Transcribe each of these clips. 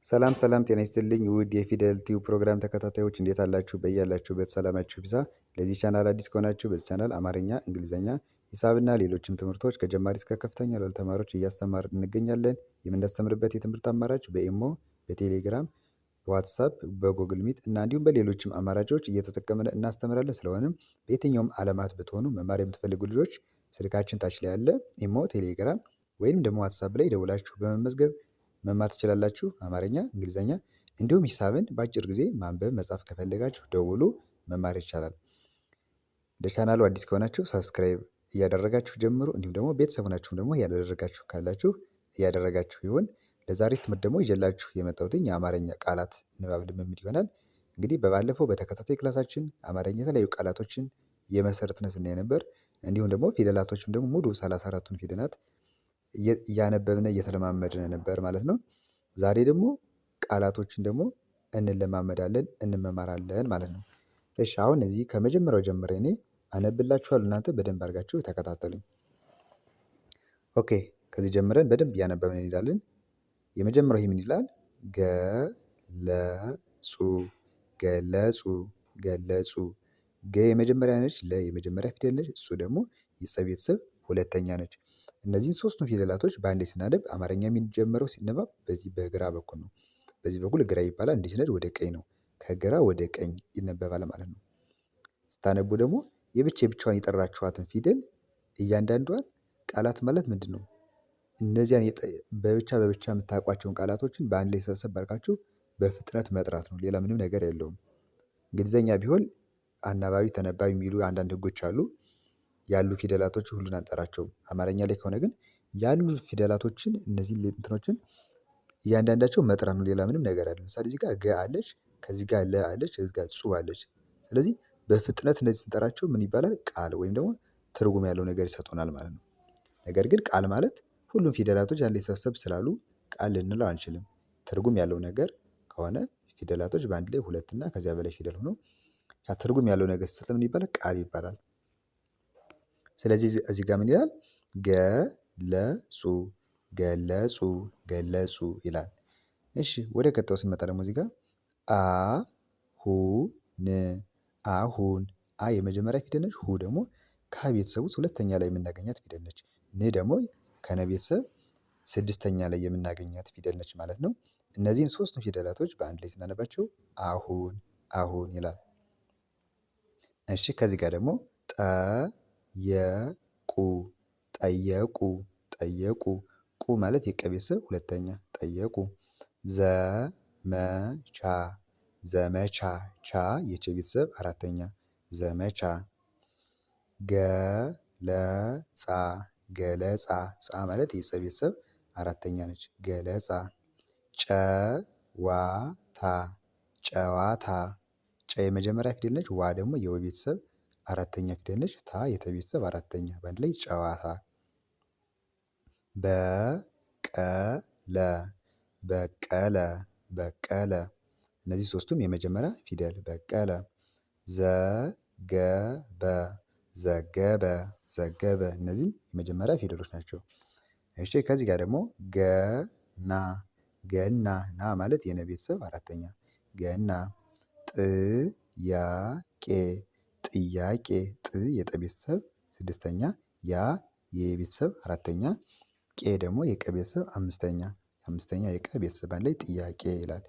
ሰላም ሰላም ጤና ይስጥልኝ ውድ የፊደል ቲዩብ ፕሮግራም ተከታታዮች እንዴት አላችሁ? በያላችሁበት ሰላማችሁ ይብዛ። ለዚህ ቻናል አዲስ ከሆናችሁ በዚህ ቻናል አማርኛ፣ እንግሊዝኛ፣ ሂሳብና ሌሎችም ትምህርቶች ከጀማሪ እስከ ከፍተኛ ላሉ ተማሪዎች እያስተማርን እንገኛለን። የምናስተምርበት የትምህርት አማራጭ በኢሞ፣ በቴሌግራም፣ በዋትሳፕ፣ በጉግል ሚት እና እንዲሁም በሌሎችም አማራጮች እየተጠቀምን እናስተምራለን። ስለሆነም በየትኛውም ዓለማት ብትሆኑ መማር የምትፈልጉ ልጆች ስልካችን ታች ላይ ያለ ኢሞ፣ ቴሌግራም ወይም ደግሞ ዋትሳፕ ላይ ደውላችሁ በመመዝገብ መማር ትችላላችሁ። አማርኛ፣ እንግሊዝኛ እንዲሁም ሂሳብን በአጭር ጊዜ ማንበብ መጻፍ ከፈለጋችሁ ደውሉ፣ መማር ይቻላል። ለቻናሉ አዲስ ከሆናችሁ ሰብስክራይብ እያደረጋችሁ ጀምሩ። እንዲሁም ደግሞ ቤተሰብ ናችሁም ደግሞ እያደረጋችሁ ካላችሁ እያደረጋችሁ ይሁን። ለዛሬ ትምህርት ደግሞ ይዤላችሁ የመጣሁት የአማርኛ ቃላት ንባብ ልምምድ ይሆናል። እንግዲህ በባለፈው በተከታታይ ክላሳችን አማርኛ የተለያዩ ቃላቶችን እየመሰረትን ስናይ ነበር። እንዲሁም ደግሞ ፊደላቶችም ደግሞ ሙሉ 34ቱን ፊደላት እያነበብን እየተለማመድን ነበር ማለት ነው። ዛሬ ደግሞ ቃላቶችን ደግሞ እንለማመዳለን እንመማራለን ማለት ነው። እሺ አሁን እዚህ ከመጀመሪያው ጀምሬ እኔ አነብላችኋለሁ፣ እናንተ በደንብ አድርጋችሁ ተከታተሉኝ። ኦኬ ከዚህ ጀምረን በደንብ እያነበብን እንሄዳለን። የመጀመሪያው ይህ ምን ይላል? ገለጹ ገለጹ ገለጹ። ገ የመጀመሪያ ነች፣ ለ የመጀመሪያ ፊደል ነች፣ እሱ ደግሞ የጸ ቤተሰብ ሁለተኛ ነች። እነዚህን ሶስቱን ፊደላቶች በአንድ ላይ ስናነብ አማርኛ የሚጀምረው ሲነበብ በዚህ በግራ በኩል ነው። በዚህ በኩል ግራ ይባላል። እንዲህ ስነድ ወደ ቀኝ ነው። ከግራ ወደ ቀኝ ይነበባል ማለት ነው። ስታነቡ ደግሞ የብቻዋን የጠራችኋትን ፊደል እያንዳንዷን ቃላት ማለት ምንድን ነው? እነዚያን በብቻ የምታውቋቸውን ቃላቶችን በአንድ ላይ ሰብሰብ አድርጋችሁ በፍጥነት መጥራት ነው። ሌላ ምንም ነገር የለውም። እንግሊዝኛ ቢሆን አናባቢ ተነባቢ የሚሉ አንዳንድ ህጎች አሉ። ያሉ ፊደላቶች ሁሉን አንጠራቸውም። አማርኛ ላይ ከሆነ ግን ያሉ ፊደላቶችን እነዚህ እንትኖችን እያንዳንዳቸው መጥራት ነው። ሌላ ምንም ነገር አለ። ለምሳሌ እዚህ ጋር ገ አለች፣ ከዚህ ጋር ለ አለች፣ ከዚህ ጋር ጹ አለች። ስለዚህ በፍጥነት እነዚህ ስንጠራቸው ምን ይባላል? ቃል ወይም ደግሞ ትርጉም ያለው ነገር ይሰጡናል ማለት ነው። ነገር ግን ቃል ማለት ሁሉም ፊደላቶች አንድ ላይ ሰብሰብ ስላሉ ቃል ልንለው አንችልም። ትርጉም ያለው ነገር ከሆነ ፊደላቶች በአንድ ላይ ሁለት እና ከዚያ በላይ ፊደል ሆኖ ያ ትርጉም ያለው ነገር ሲሰጥ ምን ይባላል? ቃል ይባላል። ስለዚህ እዚህ ጋር ምን ይላል? ገለጹ ገለጹ ገለጹ ይላል። እሺ ወደ ቀጣዩ ስንመጣ ደግሞ እዚህ ጋር አሁን አሁን አ የመጀመሪያ ፊደል ነች። ሁ ደግሞ ከ ቤተሰብ ውስጥ ሁለተኛ ላይ የምናገኛት ፊደል ነች። ን ደግሞ ከነ ቤተሰብ ስድስተኛ ላይ የምናገኛት ፊደል ነች ማለት ነው። እነዚህን ሶስቱን ፊደላቶች በአንድ ላይ ስናነባቸው አሁን አሁን ይላል። እሺ ከዚህ ጋር ደግሞ ጠየቁ ጠየቁ ጠየቁ። ቁ ማለት የቀ ቤተሰብ ሁለተኛ ጠየቁ። ዘመቻ ዘመቻ ቻ የቸ ቤተሰብ አራተኛ ዘመቻ። ገለጻ ገለጻ ጻ ማለት የጸ ቤተሰብ አራተኛ ነች ገለጻ። ጨዋታ ጨዋታ ጨ የመጀመሪያ ፊደል ነች። ዋ ደግሞ የወ ቤተሰብ አራተኛ ፊደል ነች። ታ የተ ቤተሰብ አራተኛ በአንድ ላይ ጨዋታ። በቀለ በቀለ በቀለ እነዚህ ሶስቱም የመጀመሪያ ፊደል በቀለ። ዘገበ ዘገበ ዘገበ እነዚህም የመጀመሪያ ፊደሎች ናቸው። እሺ ከዚህ ጋር ደግሞ ገና ገና ና ማለት የነ ቤተሰብ አራተኛ ገና። ጥያቄ ጥያቄ ጥ የጠ ቤተሰብ ስድስተኛ ያ የቤተሰብ አራተኛ ቄ ደግሞ የቀ ቤተሰብ አምስተኛ የቀ ቤተሰብ አንድ ላይ ጥያቄ ይላል።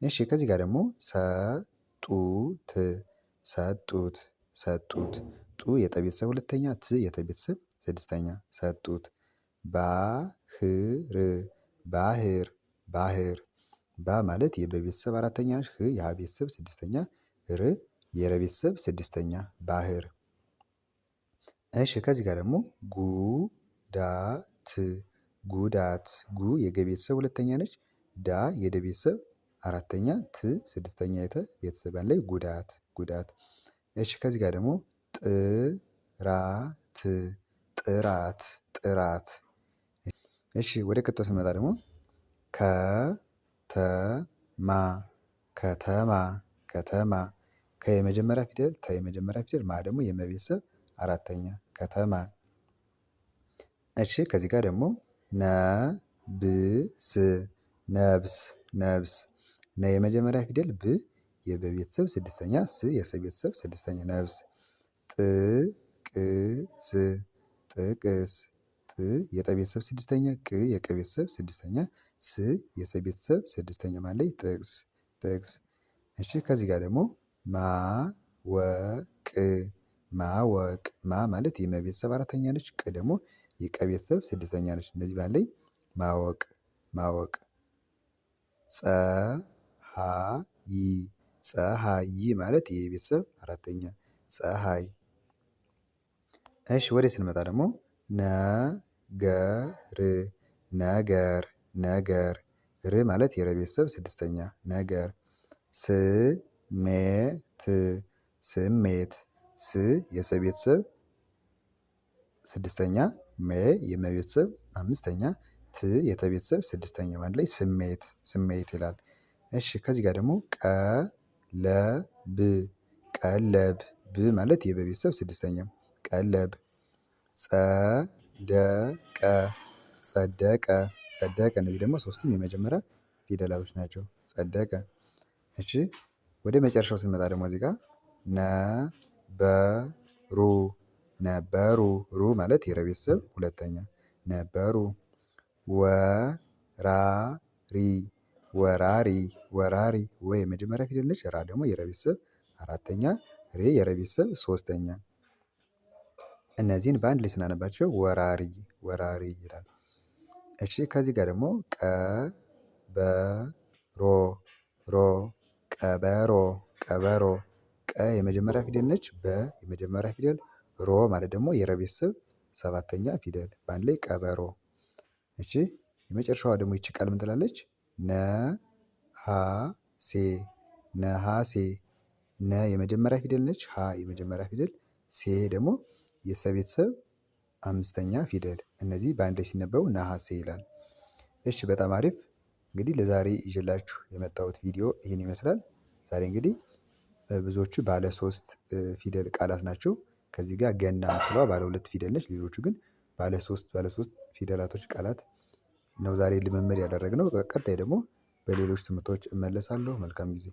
እሺ ከዚህ ጋር ደግሞ ሰጡት ሰጡት ሰጡት ጡ የጠ ቤተሰብ ሁለተኛ ት የተ ቤተሰብ ስድስተኛ ሰጡት። ባህር ባህር ባህር ባ ማለት የበ ቤተሰብ አራተኛ ነች። ህ የሀ ቤተሰብ ስድስተኛ ር የረ ቤተሰብ ስድስተኛ ባህር። እሺ ከዚህ ጋር ደግሞ ጉዳት ጉዳት ጉ የገ ቤተሰብ ሁለተኛ ነች። ዳ የደ ቤተሰብ አራተኛ ት ስድስተኛ የተ ቤተሰብ ላይ ጉዳት ጉዳት። እሺ ከዚህ ጋር ደግሞ ጥራት ጥራት ጥራት። እሺ ወደ ቀጣዩ ስንመጣ ደግሞ ከተማ ከተማ ከተማ ከ የመጀመሪያ ፊደል ተ የመጀመሪያ ፊደል ማ ደግሞ የመ ቤተሰብ አራተኛ ከተማ። እሺ ከዚህ ጋር ደግሞ ነብስ ነብስ ነብስ። ነ የመጀመሪያ ፊደል ብ የበ ቤተሰብ ስድስተኛ ስ የሰ ቤተሰብ ስድስተኛ ነብስ። ጥቅስ ጥቅስ ጥ የጠ ቤተሰብ ስድስተኛ ቅ የቀ ቤተሰብ ስድስተኛ ስ የሰ ቤተሰብ ስድስተኛ ማለት ላይ ጥቅስ ጥቅስ። እሺ ከዚህ ጋር ደግሞ ማወቅ ማወቅ ማ ማለት የመ ቤተሰብ አራተኛ ነች። ቅ ደግሞ የቀ ቤተሰብ ስድስተኛ ነች። እነዚህ በአንድ ላይ ማወቅ ማወቅ። ፀሀይ ፀሀይ ማለት የቤተሰብ አራተኛ ፀሀይ። እሺ ወደ ስንመጣ ደግሞ ነገር ነገር ነገር ር ማለት የረ ቤተሰብ ስድስተኛ ነገር። ስሜት ስሜት ስ የሰ ቤተሰብ ስድስተኛ ሜ የመ ቤተሰብ አምስተኛ ት የተ ቤተሰብ ስድስተኛ በአንድ ላይ ስሜት ስሜት ይላል። እሺ ከዚህ ጋር ደግሞ ቀለብ ቀለብ ብ ማለት የበ ቤተሰብ ስድስተኛ ቀለብ። ጸደቀ ጸደቀ ጸደቀ እነዚህ ደግሞ ሶስቱም የመጀመሪያ ፊደላቶች ናቸው። ጸደቀ። እሺ ወደ መጨረሻው ስንመጣ ደግሞ እዚህ ጋር ነበሩ ነበሩ ሩ ማለት የረ ቤተሰብ ሁለተኛ ነበሩ። ወራሪ ወራሪ ወራሪ ወ የመጀመሪያ ፊደል ነች። ራ ደግሞ የረ ቤተሰብ አራተኛ ሬ የረ ቤተሰብ ሶስተኛ። እነዚህን በአንድ ላይ ስናነባቸው ወራሪ ወራሪ ይላል። እሺ ከዚህ ጋር ደግሞ ቀበሮ ሮ ቀበሮ ቀበሮ ቀ የመጀመሪያ ፊደል ነች። በ የመጀመሪያ ፊደል ሮ ማለት ደግሞ የረ ቤተሰብ ሰባተኛ ፊደል በአንድ ላይ ቀበሮ። እሺ የመጨረሻዋ ደግሞ ይቺ ቃል ምን ትላለች? ነሀሴ ነሀሴ ነ የመጀመሪያ ፊደል ነች። ሀ የመጀመሪያ ፊደል ሴ ደግሞ የሰ ቤተሰብ አምስተኛ ፊደል እነዚህ በአንድ ላይ ሲነበቡ ነሀሴ ይላል። እሺ በጣም አሪፍ። እንግዲህ ለዛሬ ይዤላችሁ የመጣሁት ቪዲዮ ይህን ይመስላል። ዛሬ እንግዲህ ብዙዎቹ ባለ ሶስት ፊደል ቃላት ናቸው። ከዚህ ጋር ገና የምትለዋ ባለ ሁለት ፊደል ነች። ሌሎቹ ግን ባለ ሶስት ፊደላቶች ቃላት ነው ዛሬ ልምምድ ያደረግነው። በቀጣይ ደግሞ በሌሎች ትምህርቶች እመለሳለሁ። መልካም ጊዜ